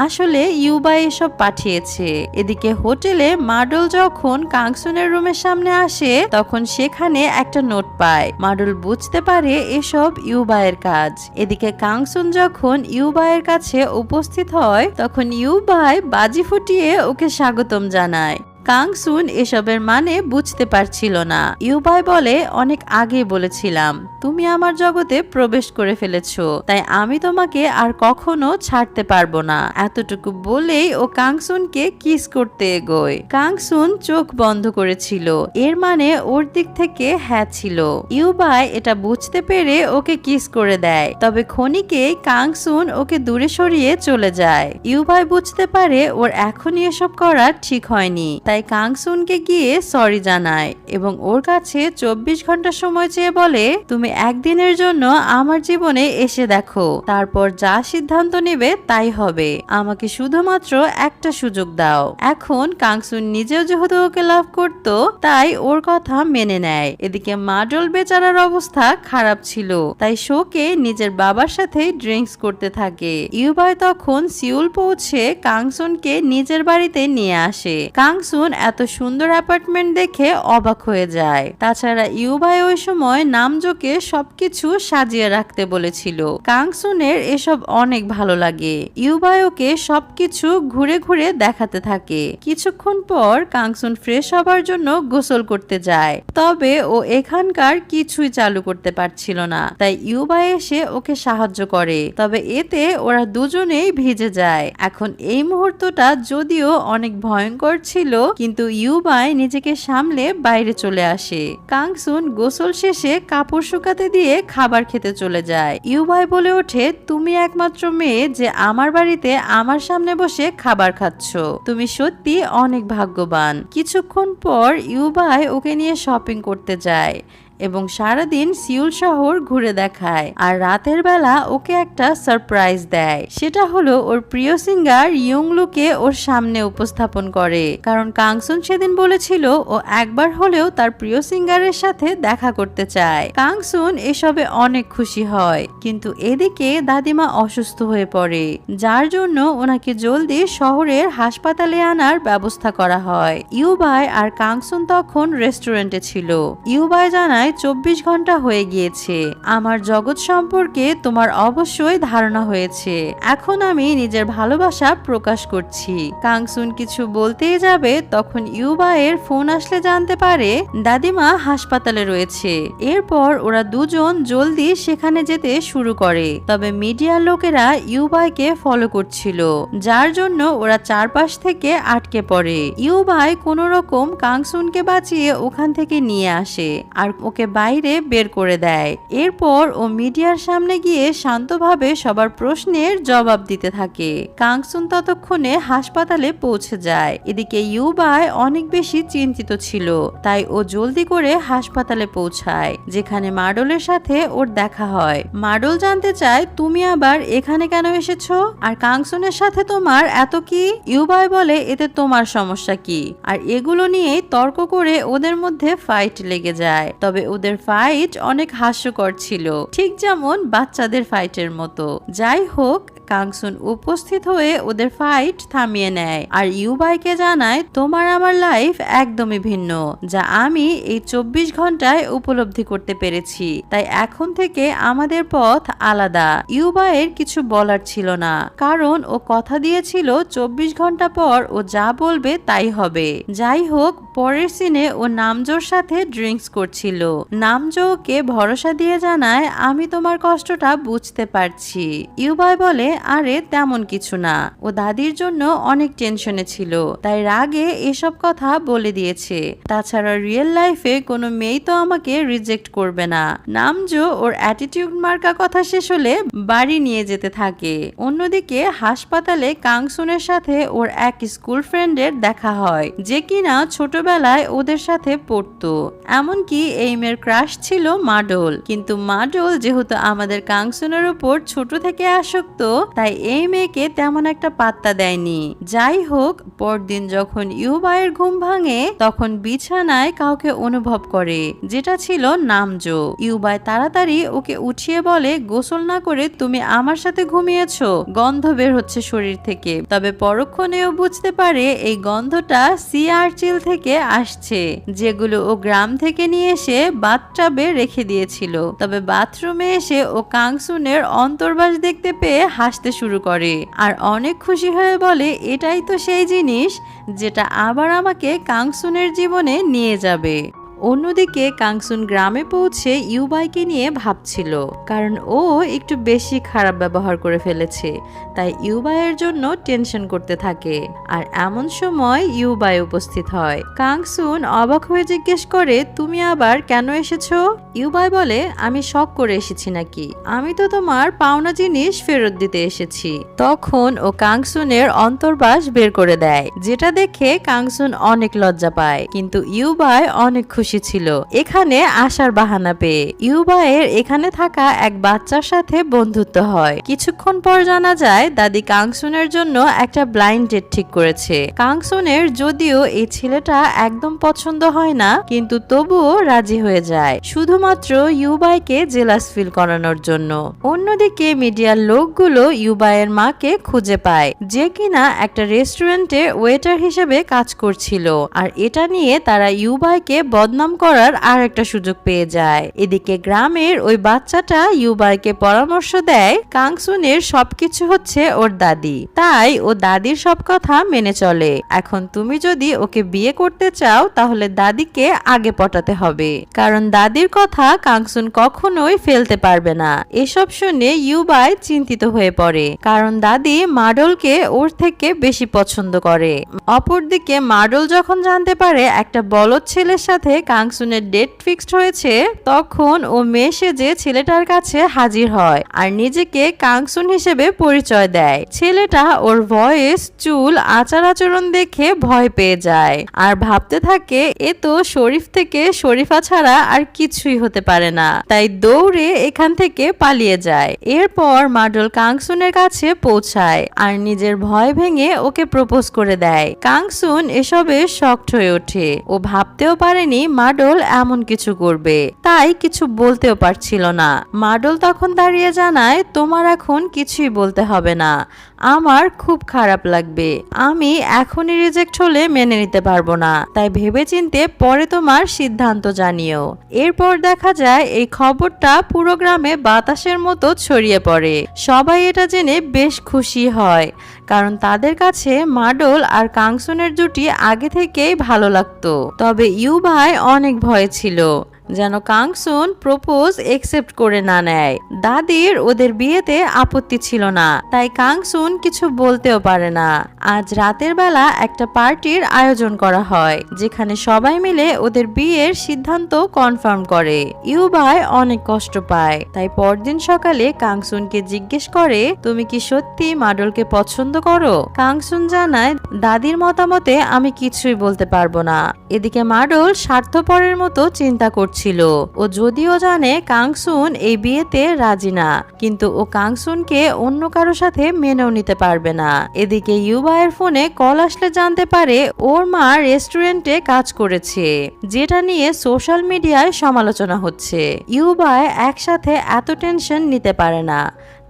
আসলে ইউবাই এসব পাঠিয়েছে। এদিকে হোটেলে মাডল যখন কাংসুনের রুমের সামনে আসে তখন সেখানে একটা নোট পায়। মাডল বুঝতে পারে এসব ইউবাইয়ের কাজ। এদিকে কাংসুন যখন ইউবাইয়ের কাছে উপস্থিত হয় তখন ইউবাই বাজি ফুটিয়ে ওকে স্বাগতম জানায়। কাংসুন এসবের মানে বুঝতে পারছিল না। ইউবাই বলে, অনেক আগে বলেছিলাম তুমি আমার জগতে প্রবেশ করে ফেলেছো, তাই আমি তোমাকে আর কখনো ছাড়তে পারবো না। এতটুকু বলেই ও কাংসুনকে কিস করতে এগোয়। কাংসুন চোখ বন্ধ করেছিল, এর মানে ওর দিক থেকে হ্যাঁ ছিল। ইউবাই এটা বুঝতে পেরে ওকে কিস করে দেয়, তবে ক্ষণিকেই কাংসুন ওকে দূরে সরিয়ে চলে যায়। ইউবাই বুঝতে পারে ওর এখনই এসব করা ঠিক হয়নি, তাই কাংসুনকে গিয়ে সরি জানায় এবং ওর কাছে 24 ঘন্টা সময় চেয়ে বলে, তুমি একদিনের জন্য আমার জীবনে এসে দেখো, তারপর যা সিদ্ধান্ত নেবে তাই হবে। আমাকে শুধুমাত্র একটা সুযোগ দাও। এখন কাংসুন নিজেও যেহেতু ওকে লাভ করত, তাই ওর কথা মেনে নেয়। এদিকে মাডল বেচারার অবস্থা খারাপ ছিল, তাই শোকে নিজের বাবার সাথে ড্রিঙ্কস করতে থাকে। ইউবাই তখন সিউল পৌঁছে কাংসুনকে নিজের বাড়িতে নিয়ে আসে। কাংসুন এত সুন্দর অ্যাপার্টমেন্ট দেখে অবাক হয়ে যায়। তাছাড়া ইউবাই ওই সময় নামজোকে সবকিছু সাজিয়ে রাখতে বলেছিল। কাংসুনের এসব অনেক ভালো লাগে। ইউবাই ওকে সবকিছু ঘুরে ঘুরে দেখাতে থাকে। কিছুক্ষণ পর কাংসুন ফ্রেশ হবার জন্য গোসল করতে যায়, তবে ও এখানকার কিছুই চালু করতে পারছিল না, তাই ইউবাই এসে ওকে সাহায্য করে, তবে এতে ওরা দুজনেই ভিজে যায়। এখন এই মুহূর্তটা যদিও অনেক ভয়ঙ্কর ছিল, কিন্তু ইউবাই নিজেকে সামলে বাইরে চলে আসে। কাংসুন গোসল শেষে কাপড় শুকাতে দিয়ে খাবার খেতে চলে যায়। ইউবাই বলে ওঠে, তুমি একমাত্র মেয়ে যে আমার বাড়িতে আমার সামনে বসে খাবার খাচ্ছ, তুমি সত্যি অনেক ভাগ্যবান। কিছুক্ষণ পর ইউবাই ওকে নিয়ে শপিং করতে যায় এবং সারাদিন সিউল শহর ঘুরে দেখায় আর রাতের বেলা ওকে একটা সারপ্রাইজ দেয়। সেটা হলো ওর প্রিয় সিঙ্গার ইয়ংলুকে ওর সামনে উপস্থাপন করে, কারণ কাংসুন সেদিন বলেছিল ও একবার হলেও তার প্রিয় সিঙ্গারের সাথে দেখা করতে চায়। কাংসুন এসবে অনেক খুশি হয়, কিন্তু এদিকে দাদিমা অসুস্থ হয়ে পড়ে, যার জন্য ওনাকে জলদি শহরের হাসপাতালে আনার ব্যবস্থা করা হয়। ইউবাই আর কাংসুন তখন রেস্টুরেন্টে ছিল। ইউবাই জানায় 24 ঘন্টা হয়ে গিয়েছে, আমার জগৎ সম্পর্কে তোমার অবশ্যই ধারণা হয়েছে, এখন আমি নিজের ভালোবাসা প্রকাশ করছি। কাংসুন কিছু বলতেই যাবে, তখন ইউবাইয়ের ফোন আসলে জানতে পারে দাদিমা হাসপাতালে রয়েছে। এরপর ওরা দুজন জলদি সেখানে যেতে শুরু করে, তবে মিডিয়ার লোকেরা ইউবাইকে ফলো করছিল, যার জন্য ওরা চারপাশ থেকে আটকে পড়ে। ইউবাই কোনো রকম কাংসুনকে বাঁচিয়ে ওখান থেকে নিয়ে আসে আর ওকে বাইরে বের করে দেয়। এরপর ও মিডিয়ার সামনে গিয়ে শান্তভাবে সবার প্রশ্নের জবাব দিতে থাকে। কাংসুন ততক্ষণে হাসপাতালে পৌঁছে যায়। এদিকে ইউবাই অনেক বেশি চিন্তিত ছিল, তাই ও জলদি করে হাসপাতালে পৌঁছায়, যেখানে মাডলের সাথে ওর দেখা হয়। মাডল জানতে চায় তুমি আবার এখানে কেন এসেছো আর কাংসুনের সাথে তোমার এত কি? ইউবাই বলে এতে তোমার সমস্যা কি? আর এগুলো নিয়েই তর্ক করে ওদের মধ্যে ফাইট লেগে যায়। তবে ওদের ফাইট অনেক হাস্যকর ছিল, ঠিক যেমন বাচ্চাদের ফাইটের মতো। যাই হোক, কাংসুন উপস্থিত হয়ে ওদের ফাইট থামিয়ে নেয় আর ইউবাইকে জানায় তোমার আমার লাইফ একদমই ভিন্ন, যা আমি এই 24 ঘন্টায় উপলব্ধি করতে পেরেছি, তাই এখন থেকে আমাদের পথ আলাদা। ইউবাইয়ের কিছু বলার ছিল না, কারণ ও কথা দিয়েছিল 24 ঘন্টা পর ও যা বলবে তাই হবে। যাই হোক, পরের সিনে ও নামজোর সাথে ড্রিঙ্কস করছিল। নামজো ওকে ভরসা দিয়ে জানায় আমি তোমার কষ্টটা বুঝতে পারছি। ইউবাই বলে আরে তেমন কিছু না, ও দাদির জন্য অনেক টেনশনে ছিল, তাই রাগে এসব কথা বলে দিয়েছে। তাছাড়া রিয়েল লাইফে কোনো মেয়ে তো আমাকে রিজেক্ট করবে না। নামজো ওর অ্যাটিটিউড মার্কা কথা শেষ হলে বাড়ি নিয়ে যেতে থাকে। অন্যদিকে হাসপাতালে কাংসুনের সাথে ওর এক স্কুল ফ্রেন্ডের দেখা হয়, যে কিনা ছোটবেলায় ওদের সাথে পড়তো। এমনকি এই মেয়ের ক্রাশ ছিল মাডল, কিন্তু মাডল যেহেতু আমাদের কাংসুনের উপর ছোট থেকে আসক্ত, তাই এই মেয়েকে তেমন একটা পাত্তা দেয়নি। যাই হোক, পরদিন যখন ইউবাইয়ের ঘুম ভাঙে তখন বিছানায় কাউকে অনুভব করে, যেটা ছিল নামজো। ইউবাই তাড়াতাড়ি ওকে উঠিয়ে বলে গোসল না করে তুমি আমার সাথে ঘুমিয়েছো, গন্ধ বের হচ্ছে শরীর থেকে। তবে পরক্ষণেও বুঝতে পারে এই গন্ধটা সি আর্চিল থেকে আসছে, যেগুলো ও গ্রাম থেকে নিয়ে এসে বাথটাবে রেখে দিয়েছিল। তবে বাথরুমে এসে ও কাংসুনের অন্তর্বাস দেখতে পেয়ে হাসতে শুরু করে আর অনেক খুশি হয়ে বলে এটাই তো সেই জিনিস যেটা আবার আমাকে কাংসুনের জীবনে নিয়ে যাবে। অন্যদিকে কাংসুন গ্রামে পৌঁছে ইউবাইকে নিয়ে ভাবছিল, কারণ ও একটু বেশি খারাপ ব্যবহার করে ফেলেছে, তাই ইউবাইয়ের জন্য টেনশন করতে থাকে। আর এমন সময় ইউবাই উপস্থিত হয়। কাংসুন অবাক হয়ে জিজ্ঞেস করে তুমি আবার কেন এসেছো? ইউবাই বলে আমি শখ করে এসেছি নাকি, আমি তো তোমার পাওনা জিনিস ফেরত দিতে এসেছি। তখন ও কাংসুনের অন্তর্বাস বের করে দেয়, যেটা দেখে কাংসুন অনেক লজ্জা পায়, কিন্তু ইউবাই অনেক খুশি ছিল এখানে আসার বাহানা পেয়ে। ইউবাইয়ের এখানে থাকা এক বাচ্চার সাথে বন্ধুত্ব হয়। কিছুক্ষণ পর জানা যায় দাদি কাংসুনের জন্য একটা ব্লাইন্ড ডেট ঠিক করেছে। কাংসুনের যদিও এই ছেলেটা একদম পছন্দ হয় না, কিন্তু তবুও রাজি হয়ে যায়, শুধুমাত্র ইউবাইকে জেলাস ফিল করানোর জন্য। অন্যদিকে মিডিয়ার লোকগুলো ইউবাইয়ের মাকে খুঁজে পায়, যে কিনা একটা রেস্টুরেন্টে ওয়েটার হিসেবে কাজ করছিল, আর এটা নিয়ে তারা ইউবাইকে বদনাম করার আর একটা সুযোগ পেয়ে যায়। এদিকে গ্রামের ওই বাচ্চাটা ইউবাইকে পরামর্শ দেয় কাংসুনের সবকিছু হচ্ছে ওর দাদি, তাই ও দাদির সব কথা মেনে চলে। এখন তুমি যদি ওকে বিয়ে করতে চাও তাহলে দাদিকে আগে পটাতে হবে, কারণ দাদির কথা কাংসুন কখনোই ফেলতে পারবে না। এসব শুনে ইউবাই চিন্তিত হয়ে পড়ে, কারণ দাদি মাডলকে ওর থেকে বেশি পছন্দ করে। অপরদিকে মাডল যখন জানতে পারে একটা বলদ ছেলের সাথে কাংসুনের ডেট ফিক্সড হয়েছে তখন ও মেয়ে সেজে ছেলেটার কাছে হাজির হয় আর নিজেকে কাংসুন হিসেবে পরিচয় দেয়। ছেলেটা ওর ভয়েস, চুল, আচার আচরণ দেখে ভয় পেয়ে যায় আর ভাবতে থাকে এ তো শরীফ থেকে শরীফা ছাড়া আর কিছুই হতে পারে না, তাই দৌড়ে এখান থেকে পালিয়ে যায়। এরপর মাডল কাংসুনের কাছে পৌঁছায় আর নিজের ভয় ভেঙে ওকে প্রপোজ করে দেয়। কাংসুন এসবে শকড হয়ে ওঠে, ও ভাবতেও পারেনি মাডল এমন কিছু করবে, তাই কিছু বলতেও পারছিল না। মাডল তখন দাঁড়িয়ে জানায়, তোমার এখন কিছুই বলতে হবে না, আমার খুব খারাপ লাগবে, আমি এখনই রিজেক্ট হলে মেনে নিতে পারবো না, তাই ভেবেচিন্তে পরে তোমার সিদ্ধান্ত জানিও। এরপর দেখা যায় এই খবরটা পুরো গ্রামে বাতাসের মতো ছড়িয়ে পড়ে। সবাই এটা জেনে বেশ খুশি হয়, কারণ তাদের কাছে মাডল আর কাংসুনের জুটি আগে থেকেই ভালো লাগতো। তবে ইউবাই অনেক ভয় ছিল যেন কাংসুন প্রপোজ একসেপ্ট করে না নেয়। দাদির ওদের বিয়েতে আপত্তি ছিল না, তাই কাংসুন কিছু বলতেও পারে না। আজ রাতের বেলা একটা পার্টির আয়োজন করা হয়, যেখানে সবাই মিলে ওদের বিয়ের সিদ্ধান্ত কনফার্ম করে। ইউবাই অনেক কষ্ট পায়, তাই পরদিন সকালে কাংসুনকে জিজ্ঞেস করে, তুমি কি সত্যি মাডলকে পছন্দ করো? কাংসুন জানায়, দাদির মতামতে আমি কিছুই বলতে পারবো না। এদিকে মাডল স্বার্থপরের মতো চিন্তা করছে ছিল। ও যদিও জানে কাংসুন এই বিয়েতে রাজি না, কিন্তু ও কাংসুনকে অন্য কারো সাথে মেনেও নিতে পারবে না। এদিকে ইউবাইয়ের ফোনে কল আসলে জানতে পারে ওর মা রেস্টুরেন্টে কাজ করেছে, যেটা নিয়ে সোশ্যাল মিডিয়ায় সমালোচনা হচ্ছে। ইউবাই একসাথে এত টেনশন নিতে পারে না,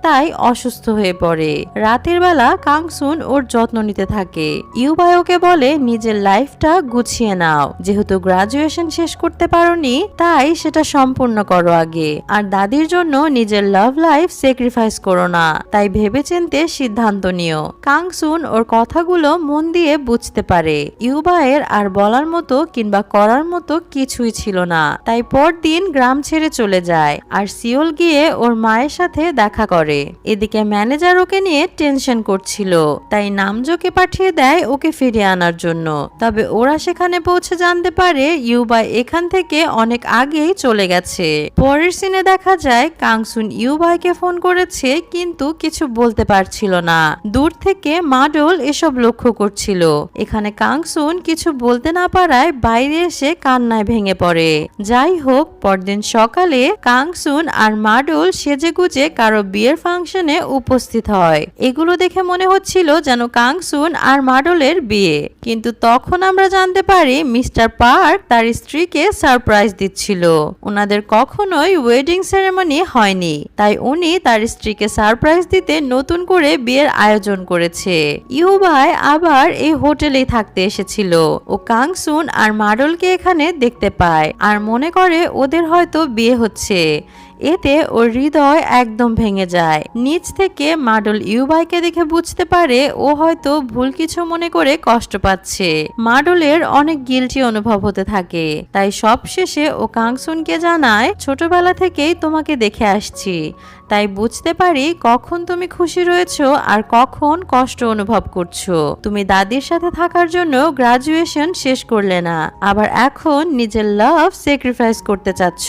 তাই অসুস্থ হয়ে পড়ে। রাতের বেলা কাংসুন ওর যত্ন নিতে থাকে। ইউবাই ওকে বলে, নিজের লাইফটা গুছিয়ে নাও, যেহেতু গ্রাজুয়েশন শেষ করতে পারোনি তাই সেটা সম্পূর্ণ করো আগে, আর দাদির জন্য নিজের লাভ লাইফ স্যাক্রিফাইস করো না, তাই ভেবেচিন্তে সিদ্ধান্ত নিও। কাংসুন ওর কথাগুলো মন দিয়ে বুঝতে পারে। ইউবাইয়ের আর বলার মতো কিংবা করার মতো কিছুই ছিল না, তাই পরদিন গ্রাম ছেড়ে চলে যায় আর সিওল গিয়ে ওর মায়ের সাথে দেখা করে। এদিকে ম্যানেজার ওকে নিয়ে টেনশন করছিল, তাই নামজোকে পাঠিয়ে দেয় ওকে ফিরিয়ে আনার জন্য। তবে ওরা সেখানে পৌঁছে জানতে পারে ইউবাই এখান থেকে অনেক আগেই চলে গেছে। পরের সিনে দেখা যায় কাংসুন ইউবাইকে ফোন করেছে, কিন্তু কিছু বলতে পারছিল না। দূর থেকে মাডল এসব লক্ষ্য করছিল। এখানে কাংসুন কিছু বলতে না পারায় বাইরে এসে কান্নায় ভেঙে পড়ে। যাই হোক, পরদিন সকালে কাংসুন আর মাডল সেজেগুজে কারো বিয়ের ফাংশনে উপস্থিত হয়। এগুলো দেখে মনে হচ্ছিল যেন কাংসুন আর মাডলের বিয়ে, কিন্তু তখন আমরা জানতে পারি মিস্টার পার্ক তার স্ত্রীকে সারপ্রাইজ দিচ্ছিল। ওনাদের কখনোই ওয়েডিং সেরেমনি হয়নি, তাই উনি তার স্ত্রীকে সারপ্রাইজ দিতে নতুন করে বিয়ের আয়োজন করেছে। ইউবাই আবার এই হোটেলেই থাকতে এসেছিল। ও কাংসুন আর মাডলকে এখানে দেখতে পায় আর মনে করে ওদের হয়তো বিয়ে হচ্ছে। এতে ওর হৃদয় একদম ভেঙে যায়। নিচ থেকে মাডল ইউবাইকে দেখে বুঝতে পারে ও হয়তো ভুল কিছু মনে করে কষ্ট পাচ্ছে। মাডলের অনেক গিল্টি অনুভব হতে থাকে, তাই সবশেষে ও কাংসুনকে জানায়, ছোটবেলা থেকেই তোমাকে দেখে আসছি, তাই বুঝতে পারি কখন তুমি খুশি রয়েছো আর কখন কষ্ট অনুভব করছো। তুমি দাদির সাথে থাকার জন্য গ্রাজুয়েশন শেষ করলে না, আবার এখন নিজের লাভ স্যাক্রিফাইস করতে চাচ্ছ।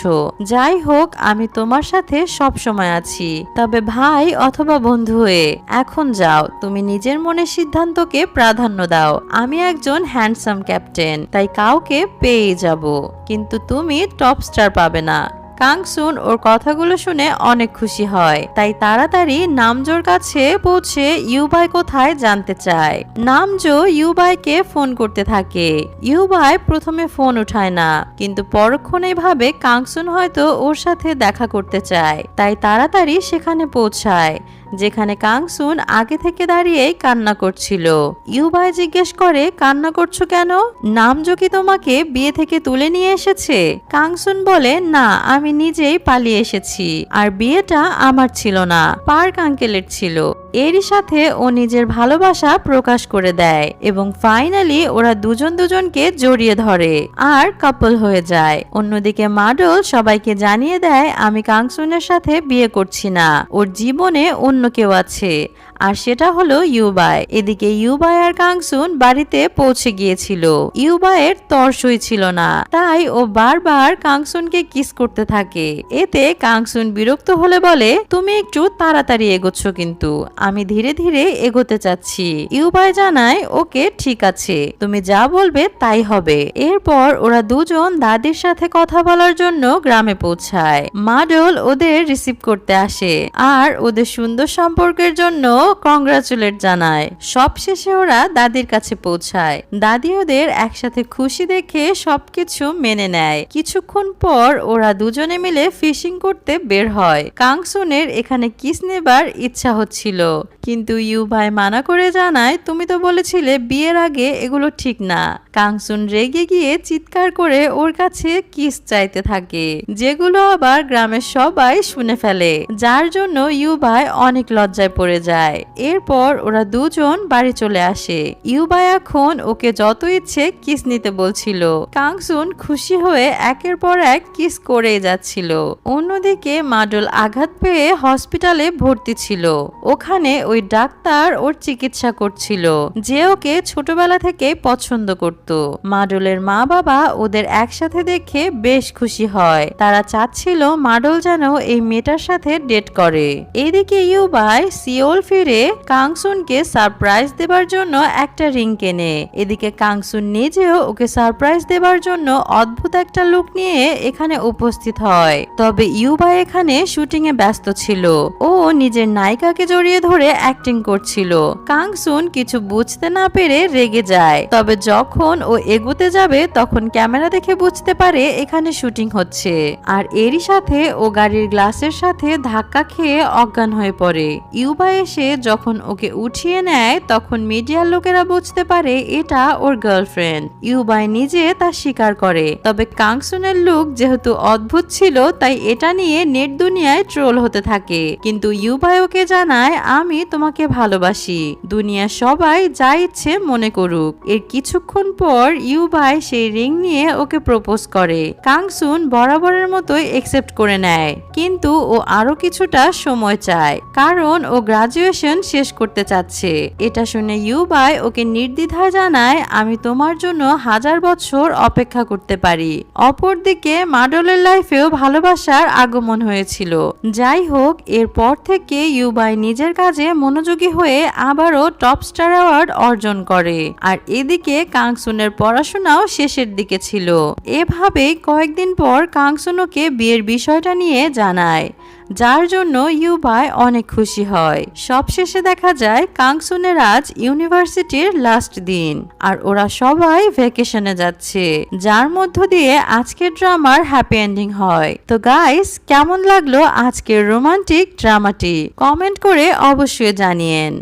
যাই হোক, আমি তোমার সাথে সব সময় আছি, তবে ভাই অথবা বন্ধু হয়ে এখন যাও, তুমি নিজের মনের সিদ্ধান্তকে প্রাধান্য দাও। আমি একজন হ্যান্ডসাম ক্যাপ্টেন, তাই কাউকে পেয়ে যাব, কিন্তু তুমি টপ স্টার পাবে না। কাংসুন ওর কথাগুলো শুনে অনেক খুশি হয়, তাই তাড়াতাড়ি নামজোর কাছে পৌঁছে ইউবাই কোথায় জানতে চায়। নামজো ইউবাইকে ফোন করতে থাকে। ইউবাই প্রথমে ফোন উঠায় না, কিন্তু পরক্ষণেই ভাবে কাংসুন হয়তো ওর সাথে দেখা করতে চায়, তাই তাড়াতাড়ি সেখানে পৌঁছায়, যেখানে কাংসুন আগে থেকে দাঁড়িয়েই কান্না করছিল। ইউবাই জিজ্ঞেস করে, কান্না করছো কেন? নামজো কি তোমাকে বিয়ে থেকে তুলে নিয়ে এসেছে? কাংসুন বলে, না, আমি নিজেই পালিয়ে এসেছি, আর বিয়েটা আমার ছিল না, পার্ক আঙ্কেলের ছিল। এরই সাথে ও নিজের ভালোবাসা প্রকাশ করে দেয় এবং ফাইনালি ওরা দুজন দুজনকে জড়িয়ে ধরে আর কাপল হয়ে যায়। অন্যদিকে মাডল সবাইকে জানিয়ে দেয়, আমি কাংসুনের সাথে বিয়ে করছি না, ওর জীবনে অন্য কেউ আছে আর সেটা হলো ইউবাই। এদিকে ইউবাই আর কাংসুন বাড়িতে পৌঁছে গিয়েছিল। ইউবাইয়ের তর্সই ছিল না, তাই ও বারবার কাংসুনকে কিস করতে থাকে। এতে কাংসুন বিরক্ত হলে বলে, তুমি একটু তাড়াতাড়ি এগোচ্ছ, কিন্তু আমি ধীরে ধীরে এগোতে চাচ্ছি। ইউবাই জানায়, ওকে ঠিক আছে, তুমি যা বলবে তাই হবে। এরপর ওরা দুজন দাদির সাথে কথা বলার জন্য গ্রামে পৌঁছায়। মাডল ওদের রিসিভ করতে আসে আর ওদের সুন্দর সম্পর্কের জন্য কংগ্রাচুলেট জানায়। সবশেষে ওরা দাদির কাছে পৌঁছায়। দাদি ওদের একসাথে খুশি দেখে সবকিছু মেনে নেয়। কিছুক্ষণ পর ওরা দুজনে মিলে ফিশিং করতে বের হয়। কাংসুনের এখানে কিস নেবার ইচ্ছা হচ্ছিল, কিন্তু ইউবাই মানা করে জানায়, তুমি তো বলেছিলে বিয়ের আগে এগুলো ঠিক না। কাংসুন রেগে গিয়ে চিৎকার করে ওর কাছে কিস চাইতে থাকে, যেগুলো আবার গ্রামের সবাই শুনে ফেলে, যার জন্য ইউবাই অনেক লজ্জায় পড়ে যায়। এরপর ওরা দুজন বাড়ি চলে আসে। ইউবাই এখন ওকে যত ইচ্ছে কিস নিতে বলছিল। কাংসুন খুশি হয়ে একের পর এক কিস করেই যাচ্ছিল। অন্যদিকে মাডল আঘাত পেয়ে হসপিটালে ভর্তি ছিল। ওখানে ওই ডাক্তার ওর চিকিৎসা করছিল, যে ওকে ছোটবেলা থেকে পছন্দ করত। মাডলের মা বাবা ওদের একসাথে দেখে বেশ খুশি হয়। তারা চাচ্ছিল মাডল যেন এই মেয়েটার সাথে ডেট করে। এদিকে ইউবাই সিওল ফিরে কাংসুনকে সারপ্রাইজ দেবার জন্য একটা রিং কেনে। এদিকে কাংসুন নিজেও ওকে সারপ্রাইজ দেবার জন্য অদ্ভুত একটা লুক নিয়ে এখানে উপস্থিত হয়। তবে ইউবাই এখানে শুটিং এ ব্যস্ত ছিল। ও নিজের নায়িকাকে জড়িয়ে ধরে অ্যাক্টিং করছিল। কাংসুন কিছু বুঝতে না পেরে রেগে যায়। তবে যখন ও এগোতে যাবে তখন ক্যামেরা দেখে বুঝতে পারে এখানে শুটিং হচ্ছে। আর এরই সাথে ও গাড়ির গ্লাসের সাথে ধাক্কা খেয়ে অজ্ঞান হয়ে পড়ে। ইউবাই এসে যখন ওকে উঠিয়ে নেয় তখন মিডিয়ার লোকেরা বুঝতে পারে এটা ওর গার্লফ্রেন্ড। ইউবাই নিজে তা স্বীকার করে। তবে কাংসুনের লুক যেহেতু অদ্ভুত ছিল, তাই এটা নিয়ে নেট দুনিয়ায় ট্রোল হতে থাকে। কিন্তু ইউবাই ওকে জানায়, আমি তোমাকে ভালোবাসি, দুনিয়া সবাই যা ইচ্ছে মনে করুক। এর কিছুক্ষণ পর ইউবাই সেই রিং নিয়ে ওকে প্রপোজ করে। কাংসুন বরাবরের মতোই একসেপ্ট করে নেয়, কিন্তু ও আরো কিছুটা সময় চায়, কারণ ও গ্রাজুয়েশন শেষ করতে চাচ্ছে। এটা শুনে ইউবাই ওকে নির্দ্বিধায় জানায়, আমি তোমার জন্য 1000 বছর অপেক্ষা করতে পারি। অপরদিকে মাডলের লাইফেও ভালোবাসার আগমন হয়েছিল। যাই হোক, এরপর থেকে ইউবাই নিজের কাজে মনোযোগী হয়ে আবারও টপ স্টার অ্যাওয়ার্ড অর্জন করে। আর এদিকে কাংসুনের পড়াশোনাও শেষের দিকে ছিল। এভাবে কয়েকদিন পর কাংসুন ওকে বিয়ের বিষয়টা নিয়ে জানায়, যার জন্য ইউবাই অনেক খুশি হয়। সবশেষে দেখা যায় কাংসুনের আজ ইউনিভার্সিটির লাস্ট দিন, আর ওরা সবাই ভ্যাকেশনে যাচ্ছে, যার মধ্য দিয়ে আজকের ড্রামার হ্যাপি এন্ডিং হয়। তো গাইস, কেমন লাগলো আজকের রোমান্টিক ড্রামাটি? কমেন্ট করে অবশ্যই জানিয়েন।